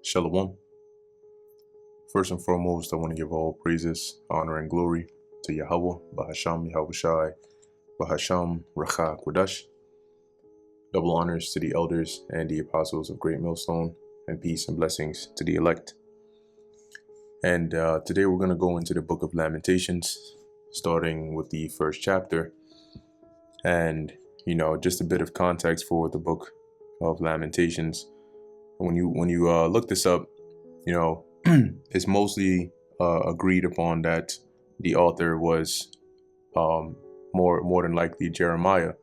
Shalom. First and foremost, I want to give all praises, honor, and glory to Yahweh, Bahasham Yahushai, Bahasham Racha Kodash. Double honors to the elders and the apostles of Great Millstone, and peace and blessings to the elect. And today we're going to go into the book of Lamentations, starting with the first chapter. And, just a bit of context for the book of Lamentations. When you look this up, it's mostly agreed upon that the author was more than likely Jeremiah,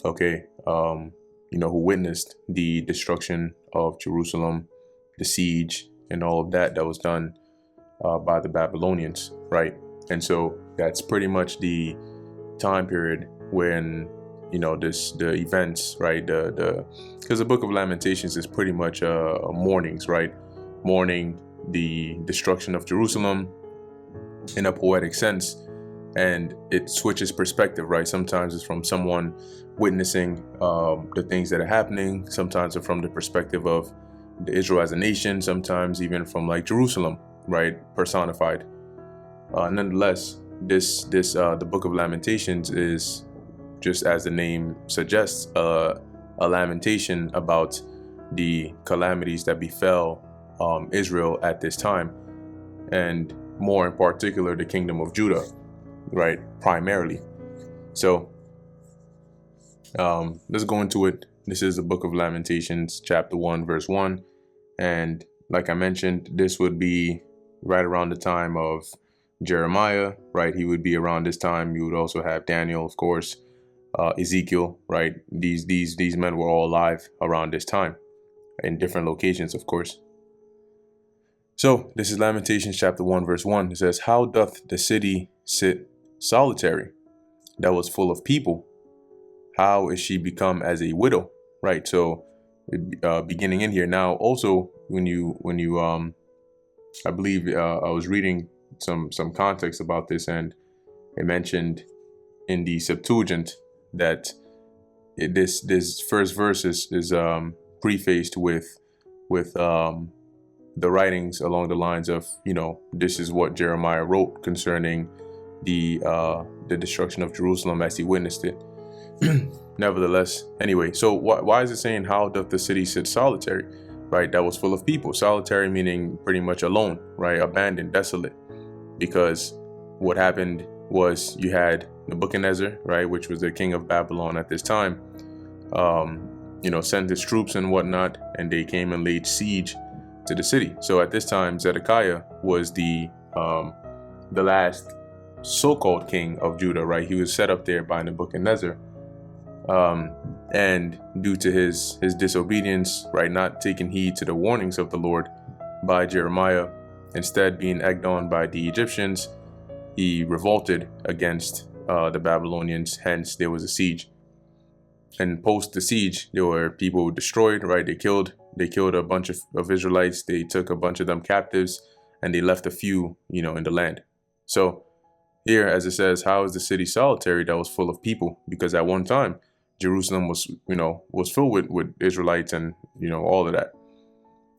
who witnessed the destruction of Jerusalem, the siege, and all of that was done by the Babylonians, right? And so that's pretty much the time period when the events, right? Because the book of Lamentations is pretty much mournings, right? Mourning the destruction of Jerusalem in a poetic sense, and it switches perspective, right? Sometimes it's from someone witnessing the things that are happening. Sometimes it's from the perspective of the Israel as a nation. Sometimes even from like Jerusalem, right? Personified. Nonetheless, the book of Lamentations is, just as the name suggests, a lamentation about the calamities that befell Israel at this time, and more in particular the kingdom of Judah, right, primarily. So let's go into it. This is the book of Lamentations, chapter 1, verse 1, and like I mentioned, this would be right around the time of Jeremiah, right? He would be around this time. You would also have Daniel, of course, Ezekiel, right? These men were all alive around this time in different locations, of course. So this is Lamentations chapter 1, verse 1. It says, "How doth the city sit solitary, that was full of people? How is she become as a widow?" Right. So beginning in here now, also when you I believe I was reading some context about this, and it mentioned in the Septuagint that this first verse is prefaced with the writings along the lines of, this is what Jeremiah wrote concerning the destruction of Jerusalem as he witnessed it. Nevertheless, anyway, so why is it saying, "How doth the city sit solitary," right? That was full of people. Solitary meaning pretty much alone, right? Abandoned, desolate. Because what happened was you had Nebuchadnezzar, right, which was the king of Babylon at this time, sent his troops and whatnot, and they came and laid siege to the city. So at this time, Zedekiah was the last so-called king of Judah, right? He was set up there by Nebuchadnezzar, and due to his disobedience, right, not taking heed to the warnings of the Lord by Jeremiah, instead being egged on by the Egyptians, he revolted against the Babylonians. Hence, there was a siege. And post the siege, there were people destroyed, right? They killed a bunch of Israelites. They took a bunch of them captives, and they left a few, in the land. So here, as it says, how is the city solitary that was full of people? Because at one time, Jerusalem was filled with Israelites and, all of that,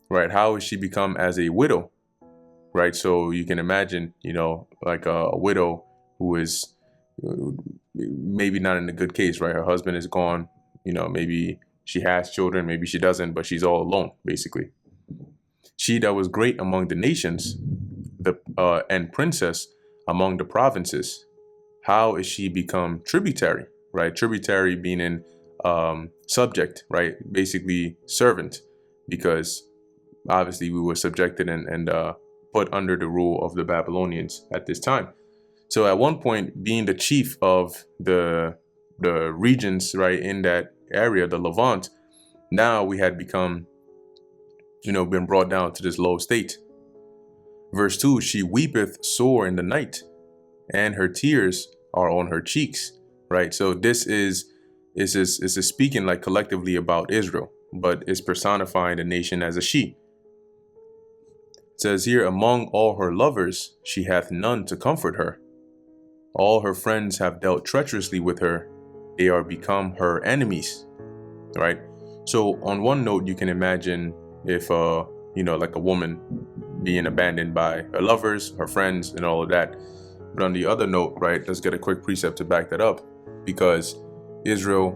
right? How is she become as a widow, right? So you can imagine, like a widow who is maybe not in a good case, right? Her husband is gone, maybe she has children, maybe she doesn't, but she's all alone, basically. She that was great among the nations, and princess among the provinces, how is she become tributary, right? Tributary meaning subject, right? Basically servant, because obviously we were subjected and put under the rule of the Babylonians at this time. So at one point, being the chief of the regions, right, in that area, the Levant, now we had become, been brought down to this low state. Verse 2, "She weepeth sore in the night, and her tears are on her cheeks," right? So this is speaking like collectively about Israel, but it's personifying the nation as a she. It says here, "Among all her lovers, she hath none to comfort her. All her friends have dealt treacherously with her. They are become her enemies," right? So on one note, you can imagine if like a woman being abandoned by her lovers, her friends, and all of that. But on the other note, right, let's get a quick precept to back that up, because Israel,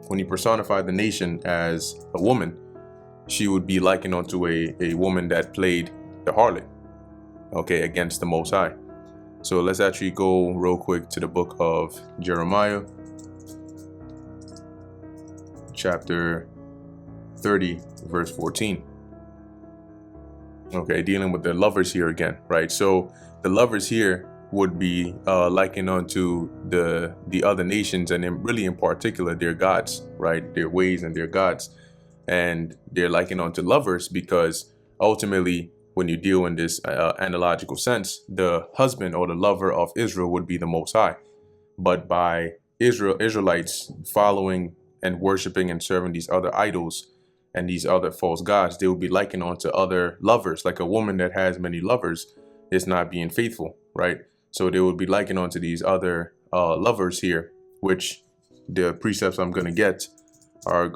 when he personified the nation as a woman, she would be likened unto a woman that played the harlot, okay, against the Most High. So let's actually go real quick to the book of Jeremiah, chapter 30, verse 14. Okay, dealing with the lovers here again, right? So the lovers here would be likened unto the other nations, and really in particular their gods, right? Their ways and their gods. And they're likened onto lovers because ultimately, when you deal in this analogical sense, the husband or the lover of Israel would be the Most High. But by Israelites following and worshiping and serving these other idols and these other false gods, they would be likened onto other lovers. Like a woman that has many lovers is not being faithful, right? So they would be likened onto these other lovers here, which the precepts I'm going to get are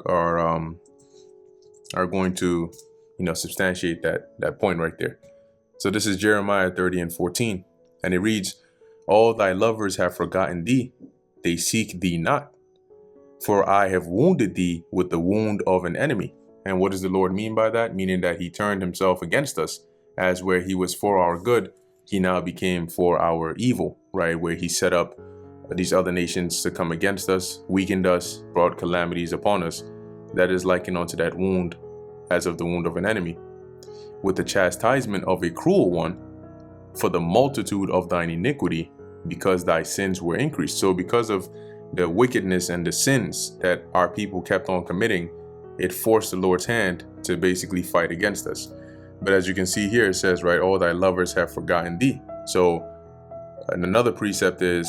going to, substantiate that point right there. So this is Jeremiah 30 and 14, and it reads, "All thy lovers have forgotten thee; they seek thee not. For I have wounded thee with the wound of an enemy." And what does the Lord mean by that? Meaning that he turned himself against us, as where he was for our good, he now became for our evil, right? Where he set up these other nations to come against us, weakened us, brought calamities upon us. That is likened unto that wound, as of the wound of an enemy, with the chastisement of a cruel one, for the multitude of thine iniquity, because thy sins were increased. So because of the wickedness and the sins that our people kept on committing, it forced the Lord's hand to basically fight against us. But as you can see here, it says, right, all thy lovers have forgotten thee. So and another precept is,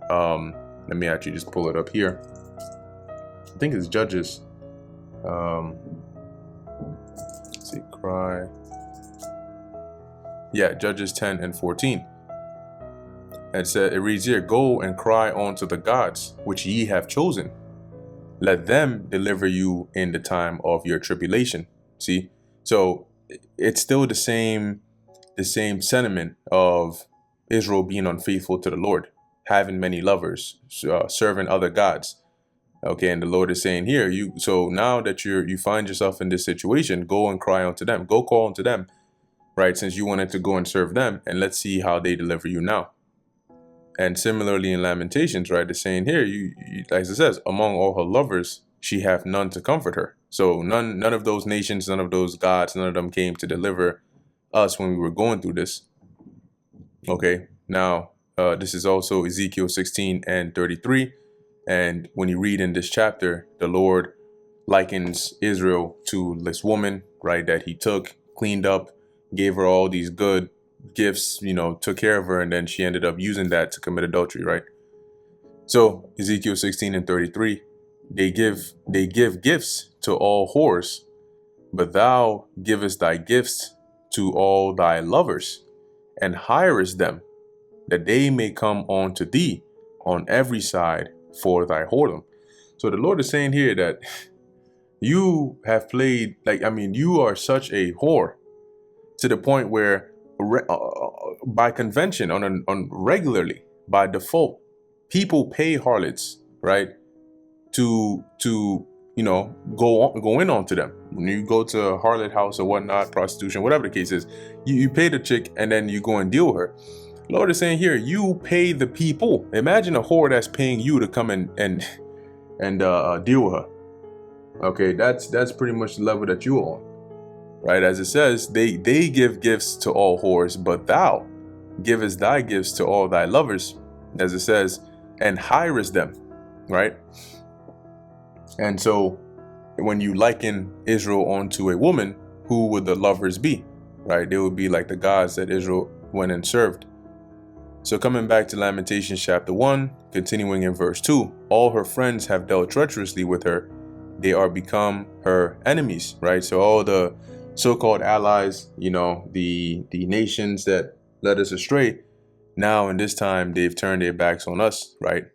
let me actually just pull it up here. I think it's Judges. Let's see, cry. Yeah, Judges 10 and 14. It reads here, "Go and cry unto the gods which ye have chosen. Let them deliver you in the time of your tribulation." See, so it's still the same sentiment of Israel being unfaithful to the Lord, having many lovers, serving other gods. Okay, and the Lord is saying here, so now that you find yourself in this situation, go and cry unto them, go call unto them, right? Since you wanted to go and serve them, and let's see how they deliver you now. And similarly in Lamentations, right, it's saying here, as it says, among all her lovers, she hath none to comfort her. So none of those nations, none of those gods, none of them came to deliver us when we were going through this. Okay, now this is also Ezekiel 16 and 33. And when you read in this chapter, the Lord likens Israel to this woman, right, that he took, cleaned up, gave her all these good gifts, took care of her, and then she ended up using that to commit adultery, right? So Ezekiel 16 and 33, they give gifts to all whores, but thou givest thy gifts to all thy lovers, and hirest them, that they may come on to thee on every side for thy whoredom. So the Lord is saying here that you have played, you are such a whore to the point where by convention, on regularly, by default, people pay harlots, right, to go in onto them. When you go to a harlot house or whatnot, prostitution, whatever the case is, you pay the chick and then you go and deal with her. Lord is saying here, you pay the people. Imagine a whore that's paying you to come and deal with her. Okay, that's pretty much the level that you're on, right? As it says, they give gifts to all whores, but thou givest thy gifts to all thy lovers, as it says, and hirest them, right? And so when you liken Israel onto a woman, who would the lovers be, right? They would be like the gods that Israel went and served. So coming back to Lamentations chapter 1, continuing in verse 2, all her friends have dealt treacherously with her. They are become her enemies, right? So all the so-called allies, the nations that led us astray, now in this time, they've turned their backs on us, right?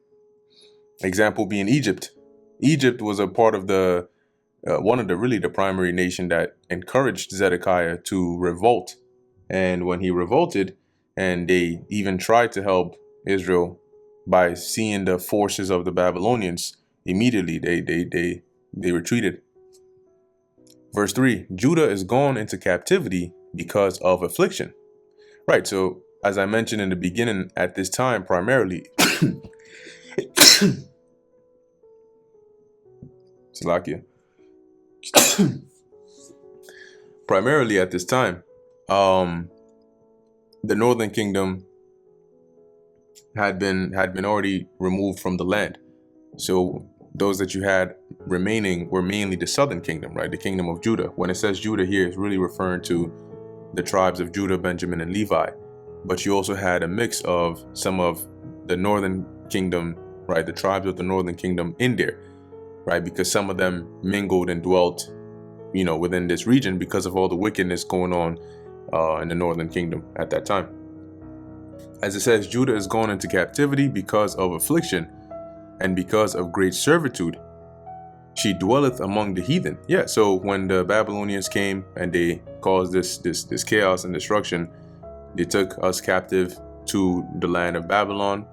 Example being Egypt. Egypt was a part of the one of the primary nation that encouraged Zedekiah to revolt. And when he revolted, and they even tried to help Israel by seeing the forces of the Babylonians, immediately they retreated. Verse 3, Judah is gone into captivity because of affliction. Right, so as I mentioned in the beginning, at this time, primarily, Salakia, primarily at this time, the northern kingdom had been already removed from the land. So those that you had remaining were mainly the southern kingdom, right? The kingdom of Judah. When it says Judah here, it's really referring to the tribes of Judah, Benjamin, and Levi. But you also had a mix of some of the northern kingdom, right? The tribes of the northern kingdom in there, right? Because some of them mingled and dwelt, within this region because of all the wickedness going on in the northern kingdom at that time. As it says, Judah is gone into captivity because of affliction and because of great servitude. She dwelleth among the heathen. Yeah, so when the Babylonians came and they caused this chaos and destruction, they took us captive to the land of Babylon,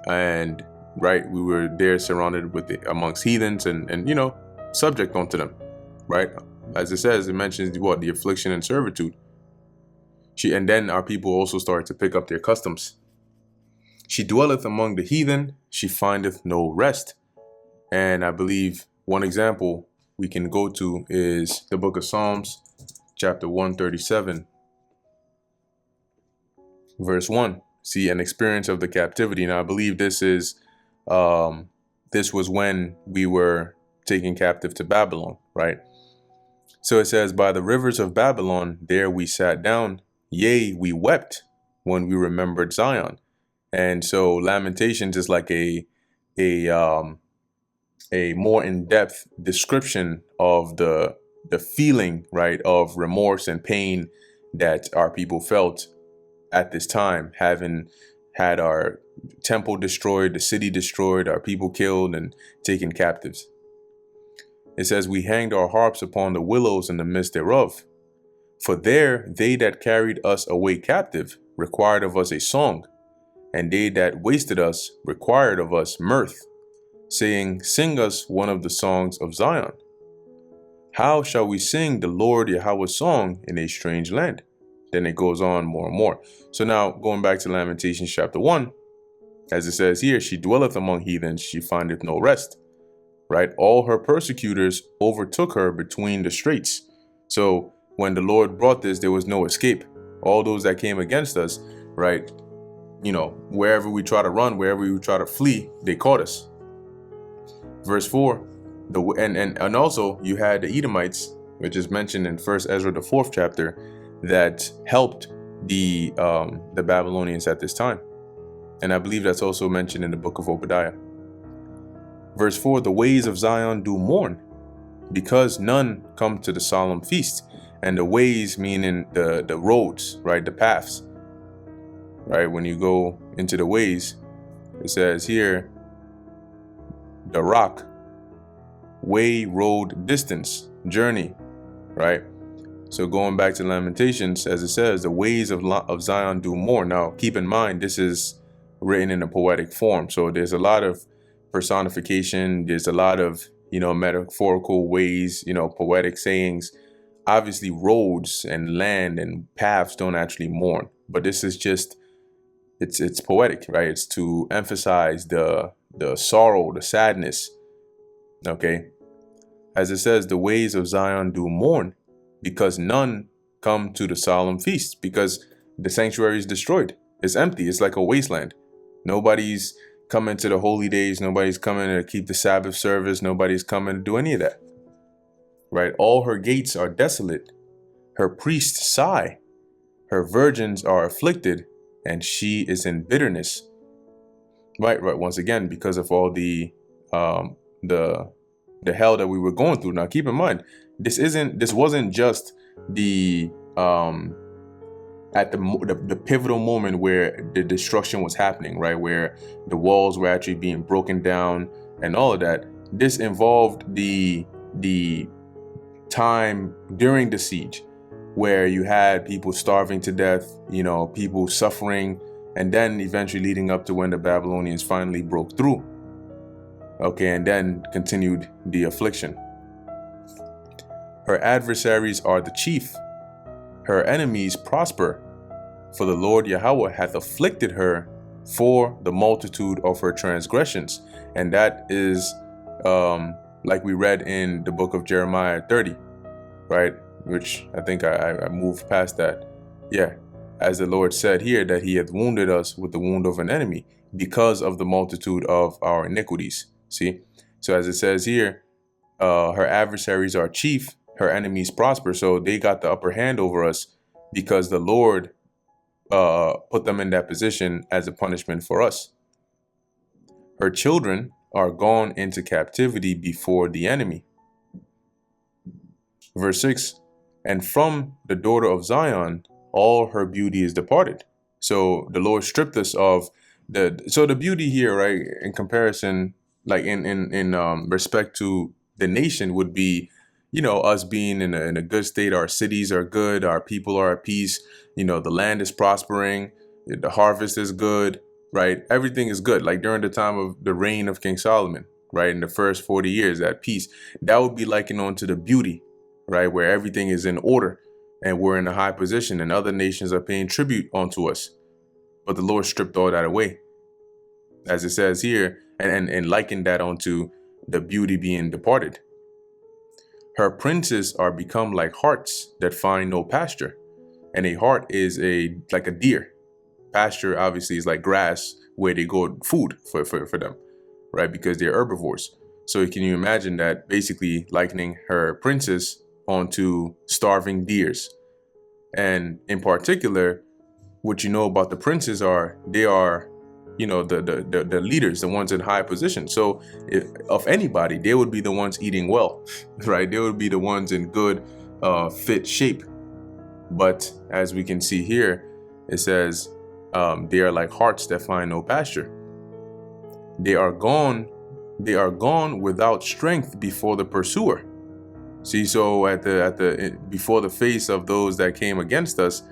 and right, we were there surrounded with amongst heathens and subject unto them, right? As it says, it mentions the affliction and servitude. And then our people also started to pick up their customs. She dwelleth among the heathen, she findeth no rest. And I believe one example we can go to is the book of Psalms, chapter 137, verse 1. See, an experience of the captivity. Now, I believe this was when we were taken captive to Babylon, right? So it says, by the rivers of Babylon, there we sat down. Yea, we wept when we remembered Zion. And so Lamentations is like a more in-depth description of the feeling, right, of remorse and pain that our people felt at this time, having had our temple destroyed, the city destroyed, our people killed and taken captives. It says, we hanged our harps upon the willows in the midst thereof. For there they that carried us away captive required of us a song, and they that wasted us required of us mirth, saying, sing us one of the songs of Zion. How shall we sing the Lord Yahweh's song in a strange land? Then it goes on more and more. So now going back to Lamentations chapter 1, as it says here, she dwelleth among heathens, she findeth no rest, right? All her persecutors overtook her between the straits. So when the Lord brought this, there was no escape. All those that came against us, right? Wherever we try to run, wherever we try to flee, they caught us. Verse 4, and also you had the Edomites, which is mentioned in 1 Ezra, the 4th chapter, that helped the Babylonians at this time. And I believe that's also mentioned in the book of Obadiah. Verse 4, the ways of Zion do mourn, because none come to the solemn feast. And the ways meaning the roads, right, the paths, right? When you go into the ways, it says here, the rock, way, road, distance, journey, right? So going back to Lamentations, as it says, the ways of Zion do mourn. Now, keep in mind, this is written in a poetic form. So there's a lot of personification. There's a lot of, metaphorical ways, poetic sayings. Obviously, roads and land and paths don't actually mourn. But this is just, it's poetic, right? It's to emphasize the sorrow, the sadness, okay? As it says, the ways of Zion do mourn, because none come to the solemn feast, because the sanctuary is destroyed. It's empty. It's like a wasteland. Nobody's coming to the holy days. Nobody's coming to keep the Sabbath service. Nobody's coming to do any of that, right? All her gates are desolate. Her priests sigh. Her virgins are afflicted, and she is in bitterness. Right. Once again, because of all the hell that we were going through. Now, keep in mind, this wasn't just the at the pivotal moment where the destruction was happening, right? Where the walls were actually being broken down and all of that. This involved the time during the siege where you had people starving to death, people suffering, and then eventually leading up to when the Babylonians finally broke through. Okay, and then continued the affliction. Her adversaries are the chief. Her enemies prosper. For the Lord Yahweh hath afflicted her for the multitude of her transgressions. And that is like we read in the book of Jeremiah 30, right? Which I think I moved past that. Yeah, as the Lord said here, that he hath wounded us with the wound of an enemy because of the multitude of our iniquities. See? So as it says here, her adversaries are chief, her enemies prosper. So they got the upper hand over us because the Lord put them in that position as a punishment for us. Her children are gone into captivity before the enemy. Verse 6, and from the daughter of Zion, all her beauty is departed. So the Lord stripped us of the beauty here, right? In comparison, like in respect to the nation would be, us being in a good state. Our cities are good. Our people are at peace. The land is prospering. The harvest is good, right? Everything is good. Like during the time of the reign of King Solomon, right? In the first 40 years at peace, that would be likened onto the beauty, right? Where everything is in order and we're in a high position and other nations are paying tribute onto us. But the Lord stripped all that away, as it says here, and likened that onto the beauty being departed. Her princes are become like harts that find no pasture. And a hart is like a deer. Pasture obviously is like grass where they go food for them, right? Because they're herbivores. So can you imagine that, basically likening her princes onto starving deers? And in particular, what you know about the princes are, they are, the leaders, the ones in high position. So if of anybody, they would be the ones eating well, right? They would be the ones in good, fit shape. But as we can see here, it says, they are like harts that find no pasture. They are gone without strength before the pursuer. See, so before the face of those that came against us,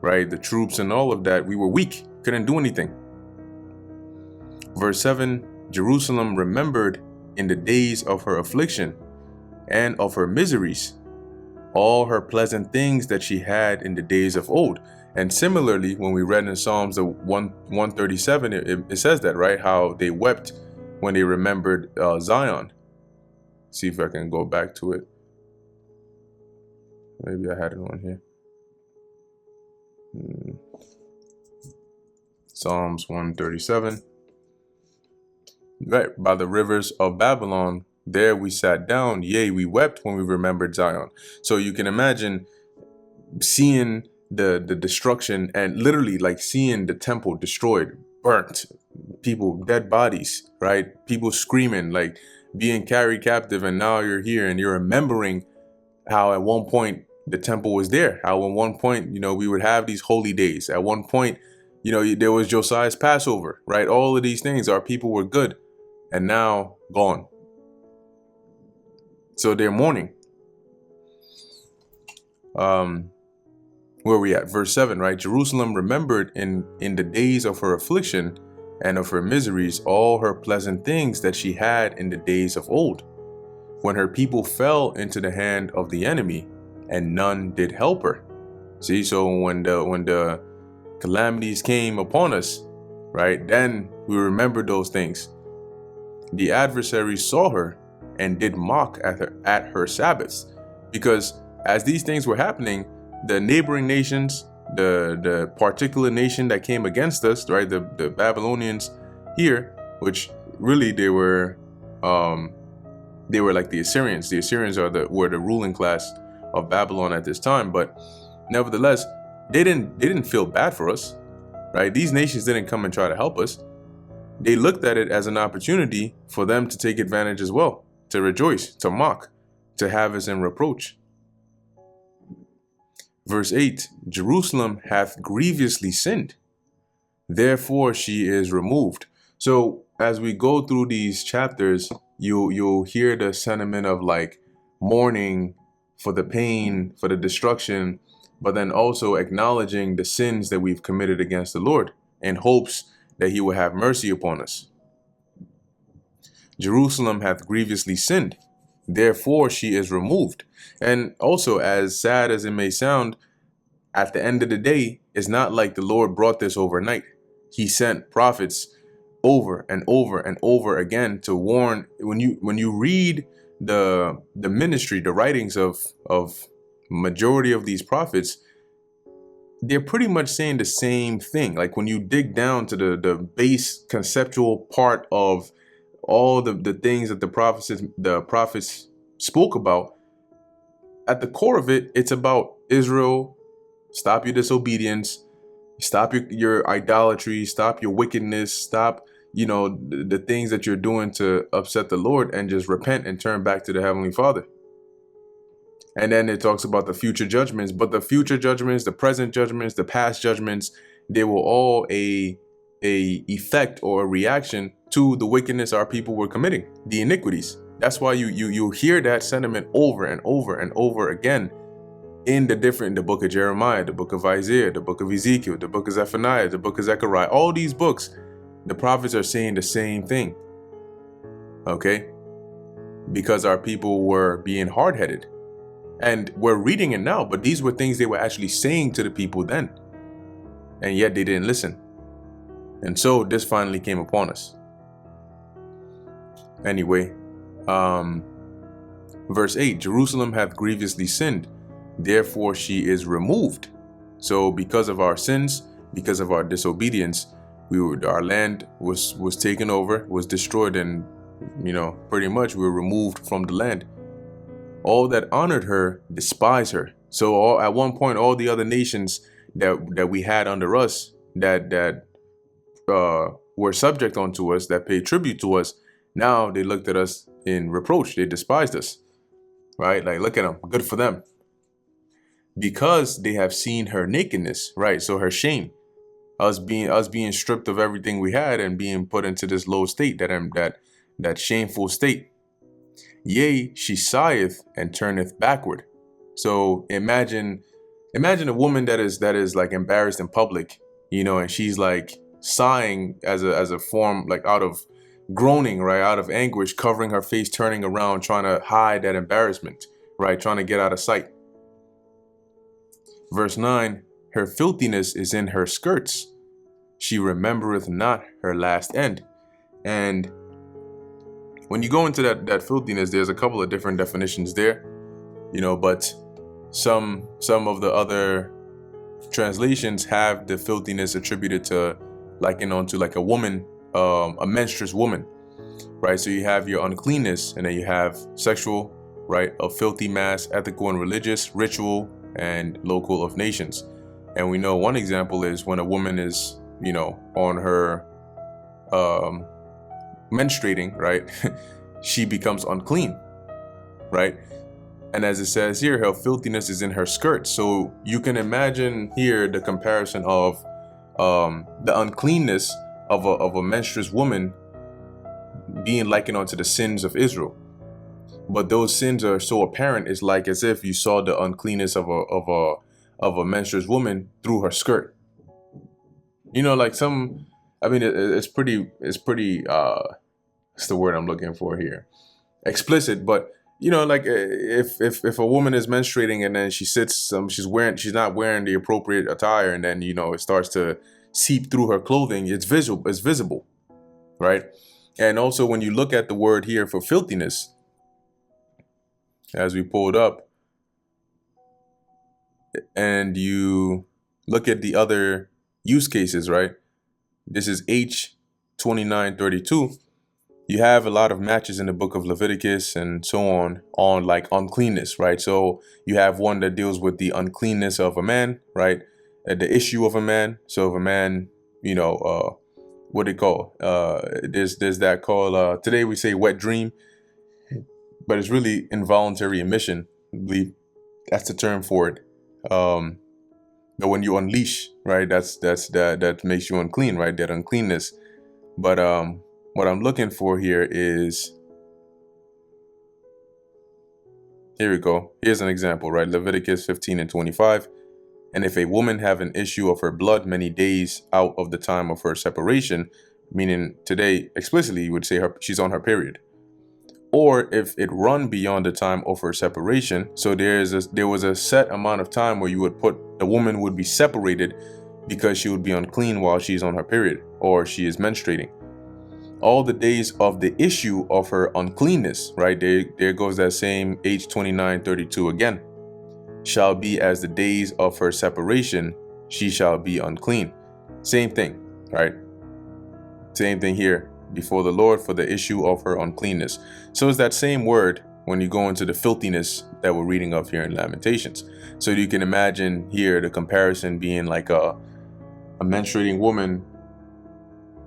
right, the troops and all of that, we were weak, couldn't do anything. Verse 7, Jerusalem remembered in the days of her affliction and of her miseries all her pleasant things that she had in the days of old. And similarly, when we read in Psalms 137, it says that, right? How they wept when they remembered Zion. See if I can go back to it. Maybe I had it on here. Psalms 137. Right, by the rivers of Babylon, there we sat down, yea, we wept when we remembered Zion. So you can imagine seeing the destruction and literally like seeing the temple destroyed, burnt, people, dead bodies, right? People screaming, like being carried captive. And now you're here and you're remembering how at one point the temple was there. How at one point, we would have these holy days. At one point, there was Josiah's Passover, right? All of these things, our people were good. And now gone. So they're mourning. Where are we at? Verse 7, right? Jerusalem remembered in the days of her affliction and of her miseries all her pleasant things that she had in the days of old, when her people fell into the hand of the enemy and none did help her. See, so when the calamities came upon us, right, then we remembered those things. The adversaries saw her and did mock at her Sabbaths, because as these things were happening, the neighboring nations, the particular nation that came against us, right, the Babylonians here, which really they were like the Assyrians. The Assyrians were the ruling class of Babylon at this time, but nevertheless, they didn't feel bad for us, right? These nations didn't come and try to help us. They looked at it as an opportunity for them to take advantage as well, to rejoice, to mock, to have us in reproach. Verse 8, Jerusalem hath grievously sinned, therefore she is removed. So as we go through these chapters, you'll hear the sentiment of like mourning for the pain, for the destruction, but then also acknowledging the sins that we've committed against the Lord in hopes that he will have mercy upon us. Jerusalem hath grievously sinned, therefore she is removed. And also, as sad as it may sound, at the end of the day, it's not like the Lord brought this overnight. He sent prophets over and over and over again to warn. When you read the ministry, the writings of majority of these prophets, they're pretty much saying the same thing. Like when you dig down to the base conceptual part of all the things that the prophets spoke about, at the core of it, it's about Israel. Stop your disobedience, stop your idolatry, stop your wickedness, stop the things that you're doing to upset the Lord, and just repent and turn back to the Heavenly Father. And then it talks about the future judgments, but the future judgments, the present judgments, the past judgments, they were all a effect or a reaction to the wickedness our people were committing, the iniquities. That's why you hear that sentiment over and over and over again in the book of Jeremiah, the book of Isaiah, the book of Ezekiel, the book of Zephaniah, the book of Zechariah. All these books, the prophets are saying the same thing. Okay? Because our people were being hard-headed. And we're reading it now, but these were things they were actually saying to the people then. And yet they didn't listen. And so this finally came upon us. Anyway, verse 8, Jerusalem hath grievously sinned, therefore she is removed. So because of our sins, because of our disobedience, our land was taken over, was destroyed, and pretty much we were removed from the land. All that honored her despise her. So at one point, all the other nations that we had under us, that were subject unto us, that paid tribute to us, now they looked at us in reproach. They despised us, right? Like, look at them, good for them, because they have seen her nakedness, right? So her shame, us being stripped of everything we had and being put into this low state, that shameful state. Yea, she sigheth and turneth backward. So imagine a woman that is like embarrassed in public, and she's like sighing as a form, like out of groaning, right, out of anguish, covering her face, turning around, trying to hide that embarrassment, right, trying to get out of sight. Verse 9, her filthiness is in her skirts. She remembereth not her last end. And when you go into that filthiness, there's a couple of different definitions there, but some of the other translations have the filthiness attributed to onto like a woman, a menstruous woman, right? So you have your uncleanness, and then you have sexual, right, of filthy mass, ethical and religious, ritual, and local of nations. And we know one example is when a woman is, on her menstruating, right, she becomes unclean, right? And as it says here, her filthiness is in her skirts. So you can imagine here the comparison of the uncleanness of a menstruous woman being likened onto the sins of Israel. But those sins are so apparent, it's like as if you saw the uncleanness of a menstruous woman through her skirt. Like it's pretty what's the word I'm looking for here? Explicit, but like if a woman is menstruating and then she sits, she's not wearing the appropriate attire, and then it starts to seep through her clothing, it's visible, right? And also when you look at the word here for filthiness, as we pulled up, and you look at the other use cases, right? This is H2932. You have a lot of matches in the book of Leviticus and so on like uncleanness, right? So you have one that deals with the uncleanness of a man, right? The issue of a man. So if a man, what do you call? There's that called, today we say wet dream, but it's really involuntary emission. I believe that's the term for it. But when you unleash, right, that makes you unclean, right? That uncleanness. But what I'm looking for here is Here we go. Here's an example, right? Leviticus 15 and 25. And if a woman have an issue of her blood many days out of the time of her separation, meaning today explicitly you would say she's on her period, or if it run beyond the time of her separation, so there was a set amount of time where you would put the woman would be separated because she would be unclean while she's on her period or she is menstruating. All the days of the issue of her uncleanness, right? There goes that same H29:32 again. Shall be as the days of her separation, she shall be unclean. Same thing, right? Same thing here, before the Lord for the issue of her uncleanness. So it's that same word when you go into the filthiness that we're reading of here in Lamentations. So you can imagine here the comparison being like a menstruating woman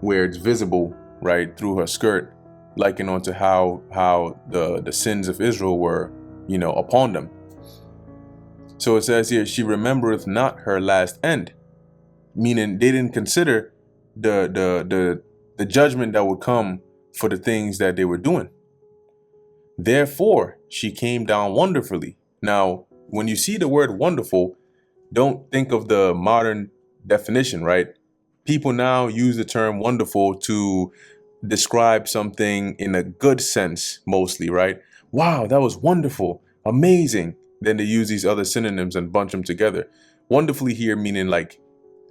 where it's visible, right, through her skirt, likened onto how the sins of Israel were, upon them. So it says here, she remembereth not her last end, meaning they didn't consider the judgment that would come for the things that they were doing. Therefore, she came down wonderfully. Now, when you see the word wonderful, don't think of the modern definition, right? People now use the term wonderful to describe something in a good sense, mostly, right? Wow, that was wonderful, amazing. Then they use these other synonyms and bunch them together. Wonderfully here meaning like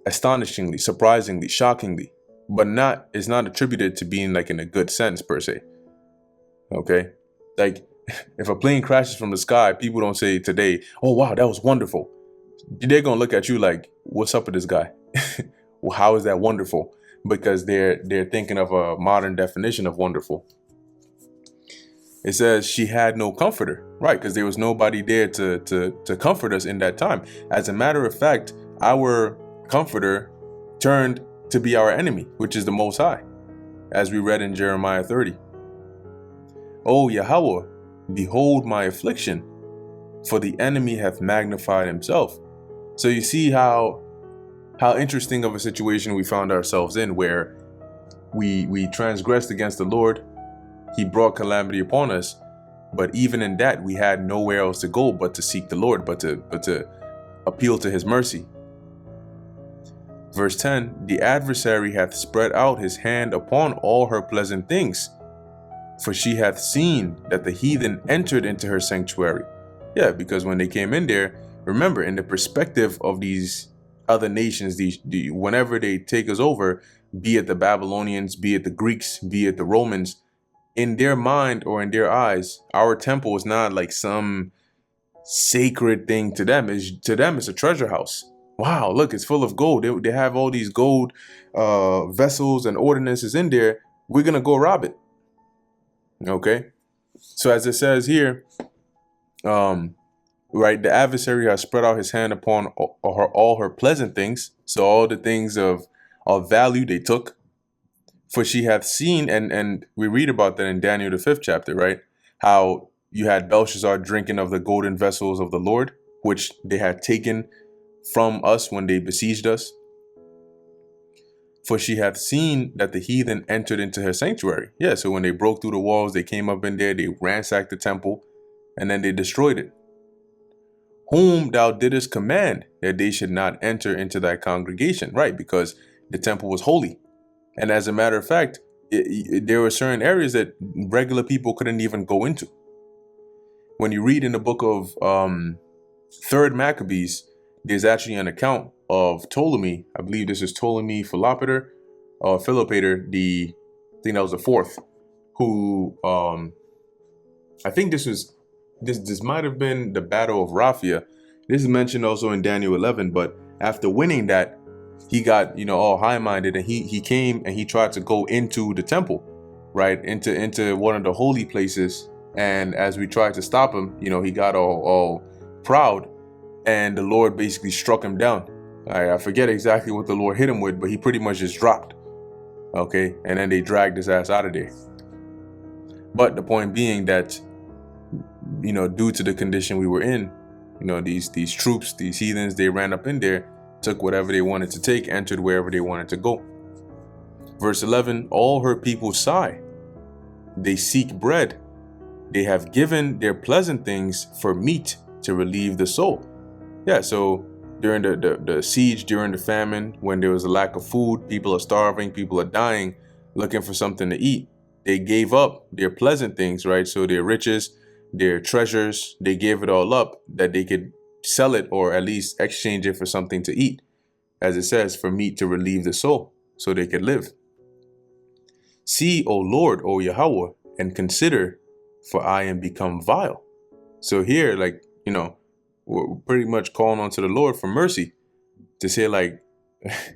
astonishingly, surprisingly, shockingly, but it's not attributed to being like in a good sense per se. Okay? Like if a plane crashes from the sky, people don't say today, oh wow, that was wonderful. They're gonna look at you like, what's up with this guy? Well, how is that wonderful? Because they're thinking of a modern definition of wonderful. It says she had no comforter, right? Because there was nobody there to comfort us in that time. As a matter of fact, our comforter turned to be our enemy, which is the Most High, as we read in Jeremiah 30. O Yahweh, behold my affliction, for the enemy hath magnified himself. So you see how interesting of a situation we found ourselves in, where we transgressed against the Lord. He brought calamity upon us, but even in that, we had nowhere else to go but to seek the Lord, but to appeal to his mercy. Verse 10, the adversary hath spread out his hand upon all her pleasant things, for she hath seen that the heathen entered into her sanctuary. Yeah, because when they came in there, remember, in the perspective of these other nations, whenever they take us over, be it the Babylonians, be it the Greeks, be it the Romans, in their mind or in their eyes, our temple is not like some sacred thing to them. To them, it's a treasure house. Wow, look, it's full of gold. They have all these gold vessels and ordinances in there. We're going to go rob it. Okay. So as it says here, right, the adversary has spread out his hand upon all her pleasant things. So all the things of value they took. For she hath seen, and we read about that in Daniel the 5th chapter, right? How you had Belshazzar drinking of the golden vessels of the Lord, which they had taken from us when they besieged us. For she hath seen that the heathen entered into her sanctuary. Yeah, so when they broke through the walls, they came up in there, they ransacked the temple, and then they destroyed it. Whom thou didst command that they should not enter into thy congregation, right? Because the temple was holy. And as a matter of fact, there were certain areas that regular people couldn't even go into. When you read in the book of 3rd Maccabees, there's actually an account of Ptolemy. I believe this is Ptolemy Philopator, or Philopator, I think that was the 4th, who I think this might have been the Battle of Raphia. This is mentioned also in Daniel 11, but after winning that, he got, all high-minded, and he came and he tried to go into the temple, right, into one of the holy places. And as we tried to stop him, he got all proud, and the Lord basically struck him down. I forget exactly what the Lord hit him with, but he pretty much just dropped. Okay, and then they dragged his ass out of there. But the point being that, due to the condition we were in, these troops, these heathens, they ran up in there, took whatever they wanted to take, entered wherever they wanted to go. Verse 11, all her people sigh. They seek bread, They have given their pleasant things for meat to relieve the soul. Yeah, so during the siege, during the famine, when there was a lack of food, people are starving, people are dying, looking for something to eat. They gave up their pleasant things, right? So their riches, their treasures, they gave it all up that they could sell it or at least exchange it for something to eat. As it says, for meat to relieve the soul so they could live. See, O Lord, O Yahweh, and consider, for I am become vile. So here, like, we're pretty much calling on to the Lord for mercy to say, like,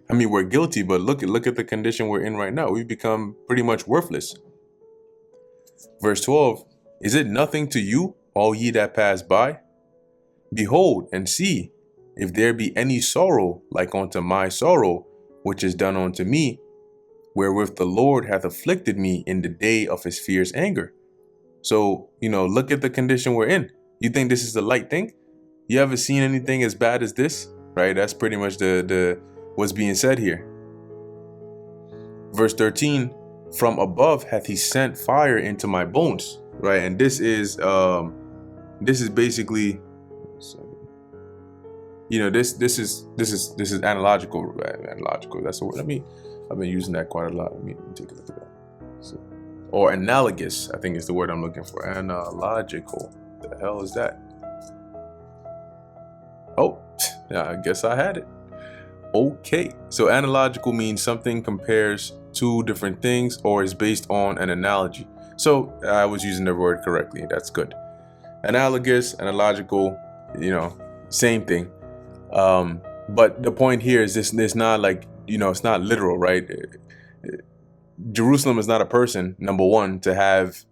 I mean, we're guilty, but look at the condition we're in right now. We've become pretty much worthless. Verse 12, is it nothing to you, all ye that pass by? Behold and see, if there be any sorrow like unto my sorrow, which is done unto me, wherewith the Lord hath afflicted me in the day of his fierce anger. So, look at the condition we're in. You think this is a light thing? You ever seen anything as bad as this? Right? That's pretty much the what's being said here. Verse 13, from above hath he sent fire into my bones. Right? And this is basically, this is analogical. Analogical. That's the word. I've been using that quite a lot. Let me take a look at that. Or analogous, I think is the word I'm looking for. Analogical. The hell is that? Oh, yeah, I guess I had it. Okay. So analogical means something compares two different things or is based on an analogy. So I was using the word correctly. That's good. Analogous, analogical, same thing. But the point here is it's not like, it's not literal, right? Jerusalem is not a person, number one, to have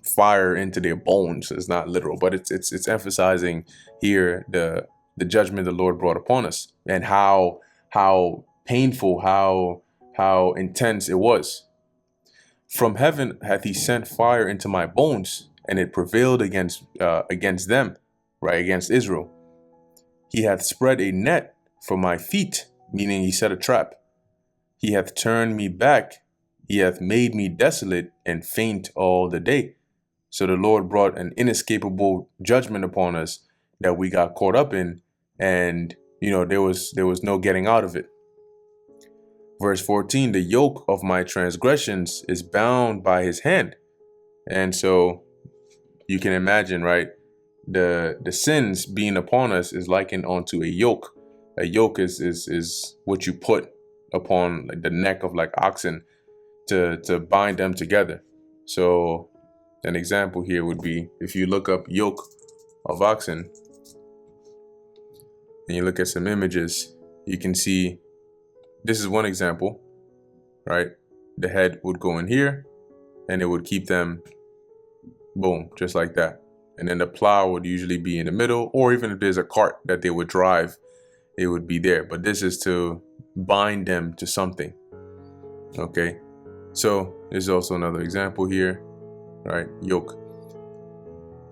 fire into their bones. It's not literal, but it's emphasizing here the judgment the Lord brought upon us and how painful, how intense it was. From heaven hath he sent fire into my bones, and it prevailed against them, right, against Israel. He hath spread a net for my feet, meaning he set a trap. He hath turned me back. He hath made me desolate and faint all the day. So the Lord brought an inescapable judgment upon us that we got caught up in, and there was no getting out of it. Verse 14, the yoke of my transgressions is bound by his hand. And so you can imagine, right? The sins being upon us is likened onto a yoke. A yoke is what you put upon like the neck of like oxen to bind them together. So an example here would be if you look up yoke of oxen and you look at some images, you can see this is one example, right? The head would go in here and it would keep them, boom, just like that. And then the plow would usually be in the middle, or even if there's a cart that they would drive, it would be there. But this is to bind them to something. Okay, so there's also another example here, right? Yoke.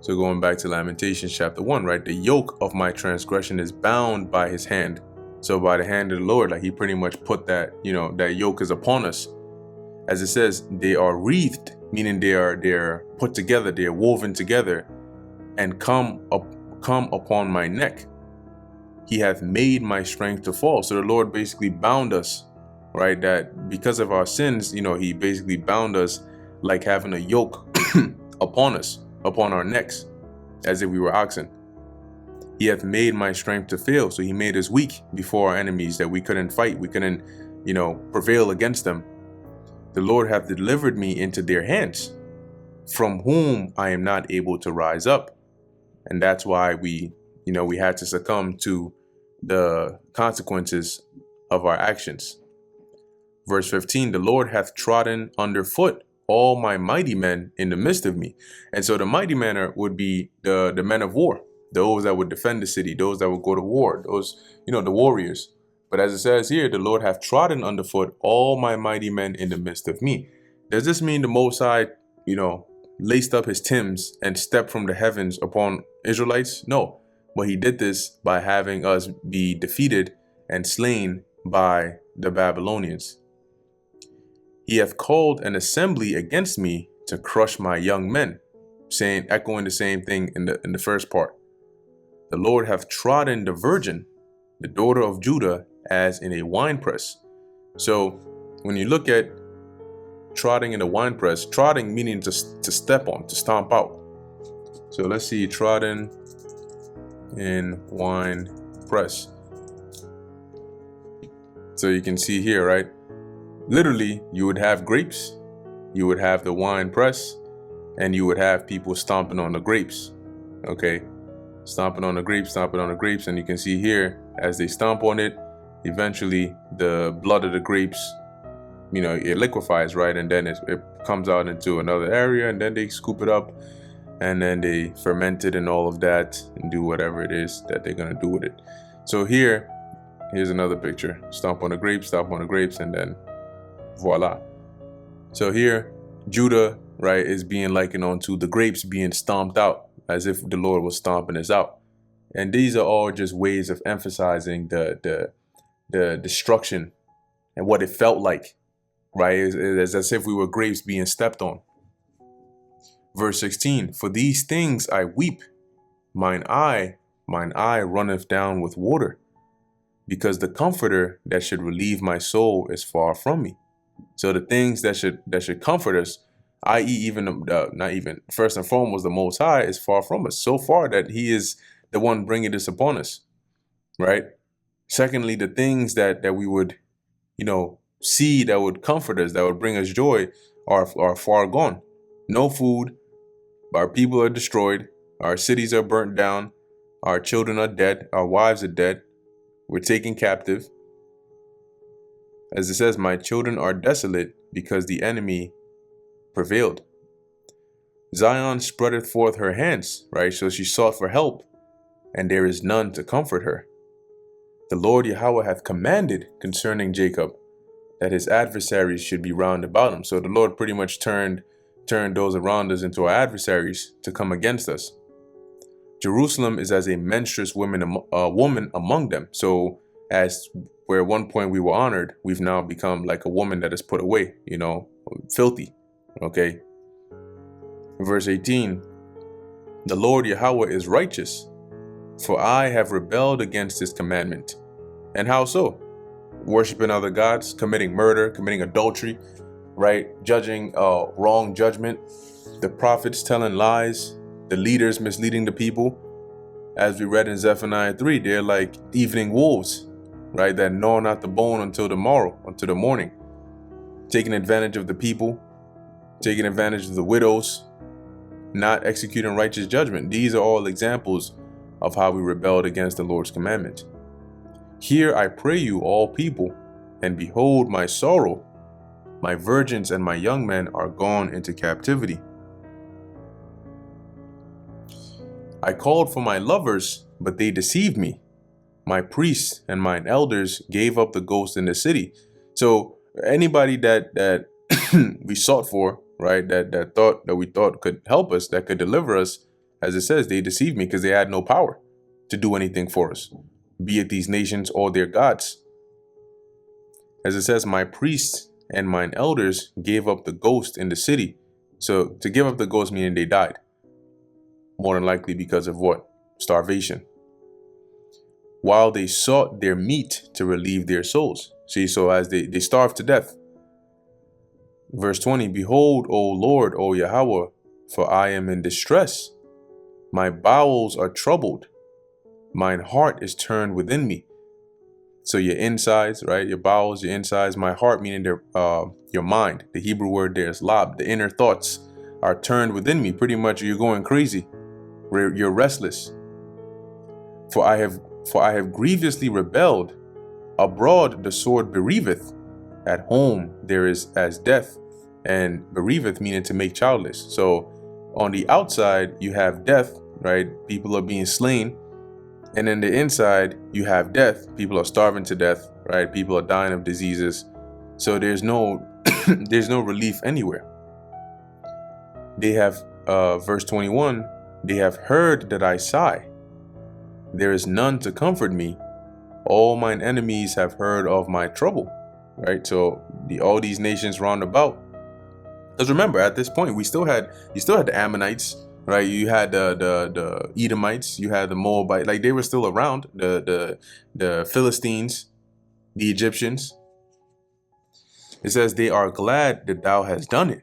So going back to Lamentations chapter 1, right? The yoke of my transgression is bound by his hand. So by the hand of the Lord, like he pretty much put that, that yoke is upon us. As it says, they are wreathed, meaning they're put together, they're woven together and come upon my neck. He hath made my strength to fall. So the Lord basically bound us, right? That because of our sins, he basically bound us like having a yoke upon us, upon our necks, as if we were oxen. He hath made my strength to fail. So he made us weak before our enemies, that we couldn't fight. We couldn't, prevail against them. The Lord hath delivered me into their hands, from whom I am not able to rise up. And that's why we had to succumb to the consequences of our actions. Verse 15, the Lord hath trodden underfoot all my mighty men in the midst of me. And so the mighty men would be the men of war, those that would defend the city, those that would go to war, those, the warriors. But as it says here, the Lord hath trodden underfoot all my mighty men in the midst of me. Does this mean the Most High, laced up his Timbs and stepped from the heavens upon Israelites? No, but he did this by having us be defeated and slain by the Babylonians. He hath called an assembly against me to crush my young men. echoing the same thing in the first part. The Lord hath trodden the virgin, the daughter of Judah, as in a winepress. So when you look at trotting in a winepress, trotting meaning to step on, to stomp out. So let's see, trodden in wine press. So you can see here, right? Literally, you would have grapes, you would have the wine press, and you would have people stomping on the grapes. Okay, stomping on the grapes, and you can see here as they stomp on it, eventually the blood of the grapes, it liquefies, right? And then it comes out into another area, and then they scoop it up, and then they ferment it and all of that and do whatever it is that they're going to do with it. So here's another picture. Stomp on the grapes, and then voila. So here, Judah, right, is being likened onto the grapes being stomped out, as if the Lord was stomping us out. And these are all just ways of emphasizing the destruction and what it felt like, right? It's as if we were grapes being stepped on. Verse 16, for these things I weep, mine eye runneth down with water, because the comforter that should relieve my soul is far from me. So the things that should comfort us, i.e. not even first and foremost, the Most High, is far from us, so far that he is the one bringing this upon us, right? Secondly, the things that we would, see that would comfort us, that would bring us joy, are far gone. No food, our people are destroyed, our cities are burnt down, our children are dead, our wives are dead, we're taken captive. As it says, my children are desolate because the enemy prevailed. Zion spreadeth forth her hands, right? So she sought for help, and there is none to comfort her. The Lord Yahweh hath commanded concerning Jacob that his adversaries should be round about him. So the Lord pretty much turned those around us into our adversaries to come against us. Jerusalem is as a menstruous woman among them. So as where at one point we were honored, we've now become like a woman that is put away, filthy. Okay. Verse 18, the Lord Yahweh is righteous, for I have rebelled against his commandment. And how so? Worshiping other gods, committing murder, committing adultery, right? Judging wrong judgment, the prophets telling lies, the leaders misleading the people. As we read in Zephaniah 3, they're like evening wolves, right? That gnaw not the bone until the morning. Taking advantage of the people, taking advantage of the widows, not executing righteous judgment. These are all examples of how we rebelled against the Lord's commandment. Hear, I pray you, all people, and behold my sorrow. My virgins and my young men are gone into captivity. I called for my lovers, but they deceived me. My priests and mine elders gave up the ghost in the city. So anybody that we sought for, right, that we thought could help us, that could deliver us, as it says, they deceived me because they had no power to do anything for us, be it these nations or their gods. As it says, my priests and mine elders gave up the ghost in the city. So to give up the ghost meaning they died. More than likely because of what? Starvation. While they sought their meat to relieve their souls. See, so as they starved to death. Verse 20, behold, O Lord, O Yahweh, for I am in distress. My bowels are troubled. Mine heart is turned within me. So your insides, right? Your bowels, your insides, my heart, meaning your mind. The Hebrew word there is lab. The inner thoughts are turned within me. Pretty much you're going crazy. You're restless. For I have grievously rebelled. Abroad the sword bereaveth. At home there is as death. And bereaveth meaning to make childless. So on the outside you have death, right? People are being slain. And in the inside you have death. People are starving to death, right? People are dying of diseases. So there's no relief anywhere. They have verse 21, they have heard that I sigh. There is none to comfort me. All mine enemies have heard of my trouble. Right? So all these nations round about. Because remember, at this point, you still had the Ammonites, right? You had the Edomites, you had the Moabite, like they were still around. The Philistines, the Egyptians. It says they are glad that thou hast done it.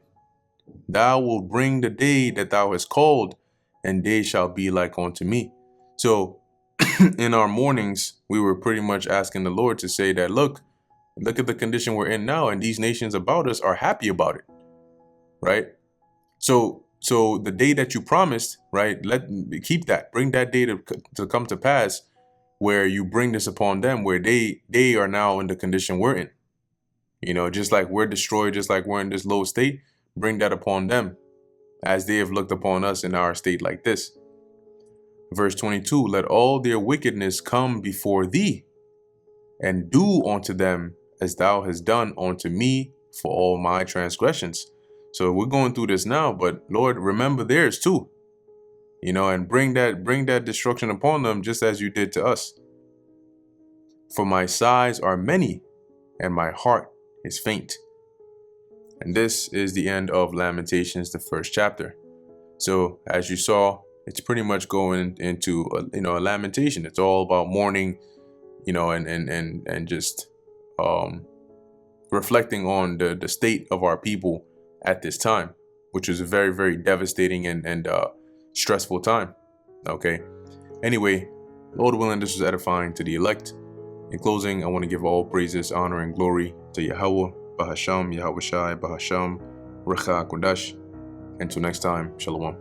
Thou wilt bring the day that thou hast called, and they shall be like unto me. So in our mornings, we were pretty much asking the Lord to say that, look at the condition we're in now, and these nations about us are happy about it, right? So the day that you promised, right? Keep that. Bring that day to come to pass, where you bring this upon them, where they are now in the condition we're in. You know, just like we're destroyed, just like we're in this low state, bring that upon them, as they have looked upon us in our state like this. Verse 22, let all their wickedness come before thee, and do unto them as thou hast done unto me for all my transgressions. So we're going through this now, but Lord, remember theirs too, you know, and bring that destruction upon them just as you did to us. For my sighs are many, and my heart is faint. And this is the end of Lamentations, the first chapter. So as you saw, it's pretty much going into a lamentation. It's all about mourning, you know, and just reflecting on the state of our people at this time, which was a very, very devastating and stressful time. Okay. Anyway, Lord willing, this was edifying to the elect. In closing, I want to give all praises, honor, and glory to Yahweh, Bahasham, Yahweh Shai, Bahasham, Recha Kodash. Until next time, Shalom.